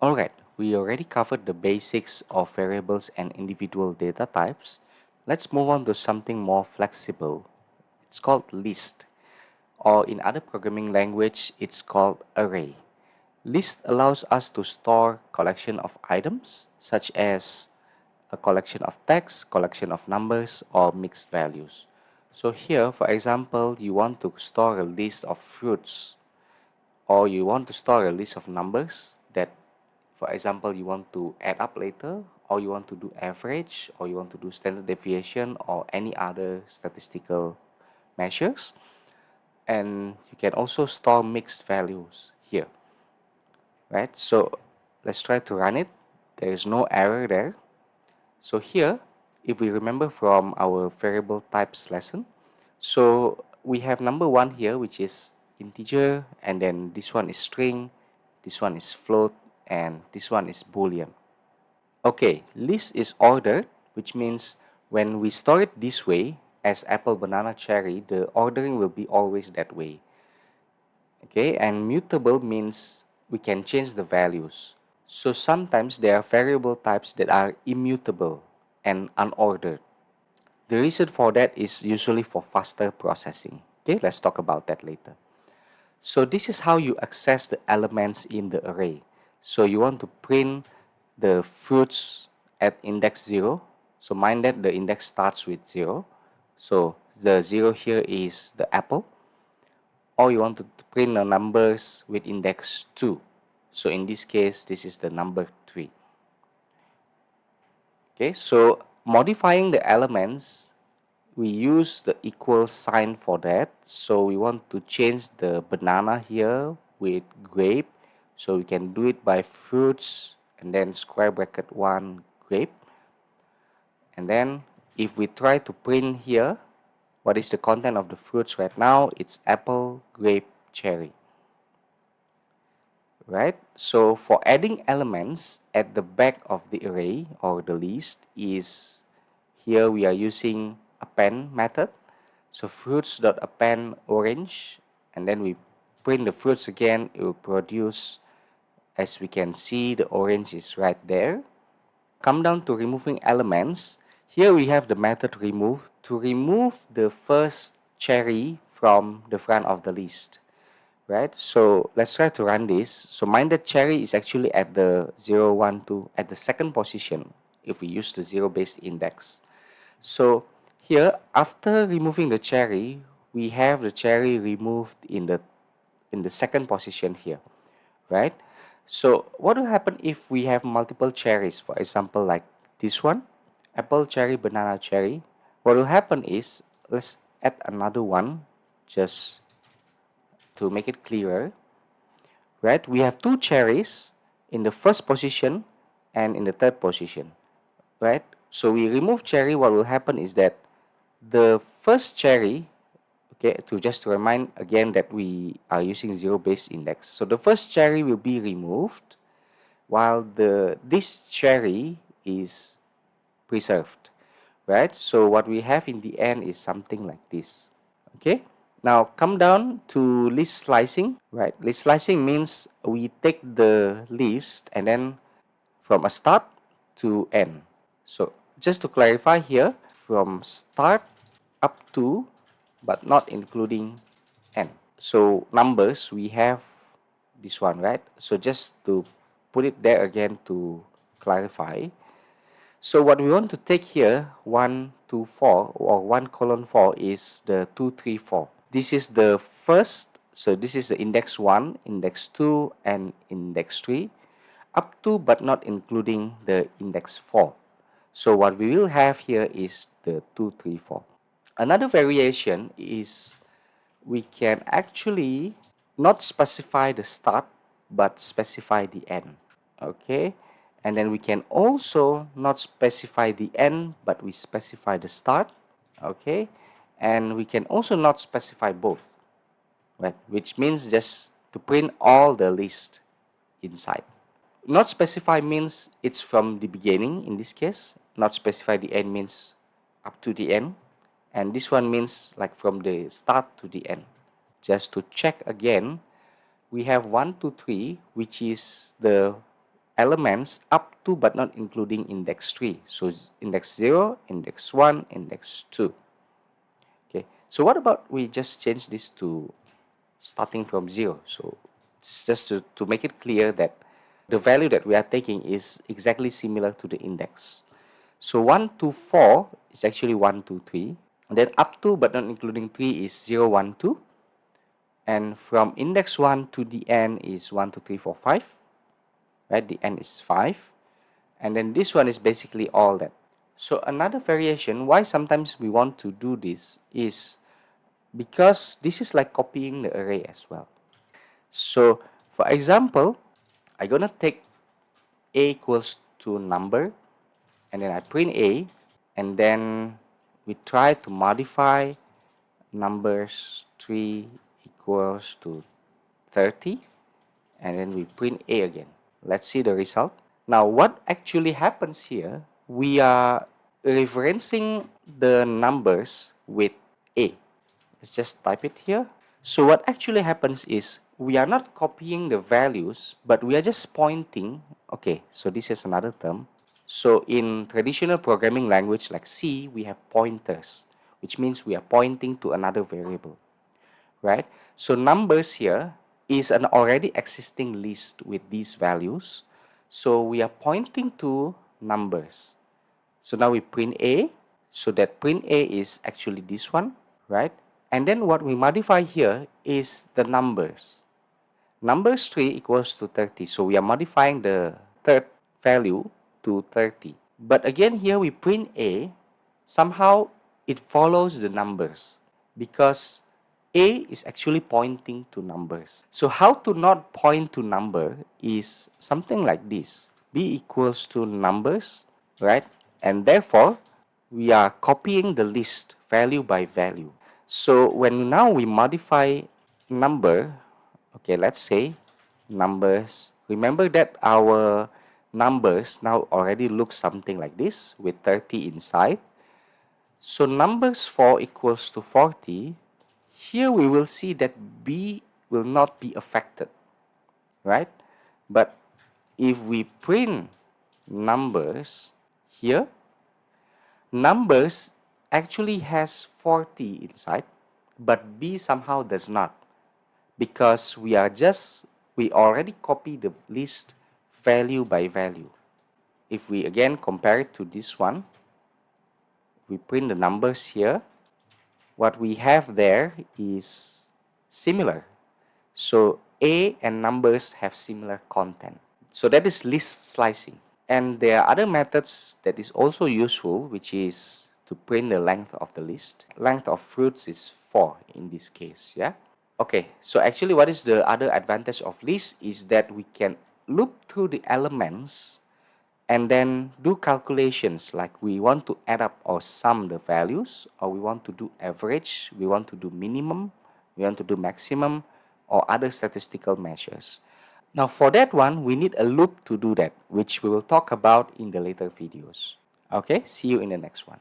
Alright, we already covered the basics of variables and individual data types. Let's move on to something more flexible. It's called list, or in other programming language, it's called array. List allows us to store collection of items, such as a collection of text, collection of numbers, or mixed values. So here, for example, you want to store a list of fruits, or you want to store a list of numbers that, for example, you want to add up later, or you want to do average, or you want to do standard deviation, or any other statistical measures. And you can also store mixed values here, right? So let's try to run it. There is no error there. So here, if we remember from our variable types lesson, so we have number one here, which is integer, and then this one is string, this one is float, and this one is boolean. Okay, list is ordered, which means when we store it this way, as apple, banana, cherry, the ordering will be always that way. Okay, and mutable means we can change the values. So sometimes there are variable types that are immutable and unordered. The reason for that is usually for faster processing. Okay, let's talk about that later. So this is how you access the elements in the array. So you want to print the fruits at index 0. So mind that the index starts with 0. So the 0 here is the apple. Or you want to print the numbers with index 2. So in this case, this is the number 3. Okay, so modifying the elements, we use the equal sign for that. So we want to change the banana here with grape. So we can do it by fruits and then square bracket 1 grape. And then if we try to print here, what is the content of the fruits right now? It's apple, grape, cherry. Right? So for adding elements at the back of the array or the list is here we are using append method. So fruits.append orange, and then we print the fruits again, it will produce, as we can see, the orange is right there. Come down to removing elements. Here we have the method remove to remove the first cherry from the front of the list. Right, so let's try to run this. So mind that cherry is actually at the 0, 1, 2, at the second position if we use the zero based index. So here, after removing the cherry, we have the cherry removed in the second position here, right? So what will happen if we have multiple cherries? For example, like this one, apple, cherry, banana, cherry. What will happen is, let's add another one just to make it clearer, right? We have two cherries in the first position and in the third position, right? So we remove cherry, what will happen is that the first cherry, okay, to remind again that we are using zero based index. So the first cherry will be removed while this cherry is preserved, right? So what we have in the end is something like this, okay? Now come down to list slicing, right? List slicing means we take the list and then from a start to end. So just to clarify here, from start up to, but not including end. So numbers, we have this one, right? So just to put it there again to clarify. So what we want to take here, 1, 2, 4, or 1 colon 4 is the 2, 3, 4. This is the first, so this is the index 1, index 2, and index 3, up to but not including the index 4. So what we will have here is the 2, 3, 4. Another variation is we can actually not specify the start but specify the end. Okay, and then we can also not specify the end but we specify the start. Okay, and we can also not specify both, right? Which means just to print all the list inside. Not specify means it's from the beginning in this case. Not specify the end means up to the end. And this one means like from the start to the end. Just to check again, we have 1, 2, 3, which is the elements up to but not including index 3. So index 0, index 1, index 2. Okay, so what about we just change this to starting from 0? So it's just to make it clear that the value that we are taking is exactly similar to the index. So 1 to 4 is actually 1, 2, 3. And then up to but not including 3 is 0, 1, 2. And from index 1 to the end is 1, 2, 3, 4, 5. Right, the end is 5. And then this one is basically all that. So another variation, why sometimes we want to do this is because this is like copying the array as well. So for example, I'm gonna take a equals to number, and then I print a, and then we try to modify numbers 3 equals to 30, and then we print a again. Let's see the result. Now what actually happens here, we are referencing the numbers with a. Let's just type it here. So what actually happens is we are not copying the values, but we are just pointing. Okay, so this is another term. So in traditional programming language like C, we have pointers, which means we are pointing to another variable, right? So numbers here is an already existing list with these values. So we are pointing to numbers. So now we print A. So that print A is actually this one, right? And then what we modify here is the numbers. Numbers 3 equals to 30. So we are modifying the third value to 30. But again here we print A. Somehow it follows the numbers because A is actually pointing to numbers. So how to not point to number is something like this. B equals to numbers, right? And therefore, we are copying the list value by value. So when now we modify number, okay, let's say numbers. Remember that our numbers now already look something like this with 30 inside. So numbers 4 equals to 40. Here we will see that B will not be affected, right? But if we print numbers here, numbers actually has 40 inside, but B somehow does not, because we already copy the list value by value. If we again compare it to this one, we print the numbers here, what we have there is similar. So A and numbers have similar content. So that is list slicing. And there are other methods that is also useful, which is to print the length of the list. Length of fruits is 4 in this case, yeah? Okay, so actually what is the other advantage of list is that we can loop through the elements and then do calculations, like we want to add up or sum the values, or we want to do average, we want to do minimum, we want to do maximum, or other statistical measures. Now for that one, we need a loop to do that, which we will talk about in the later videos. Okay, see you in the next one.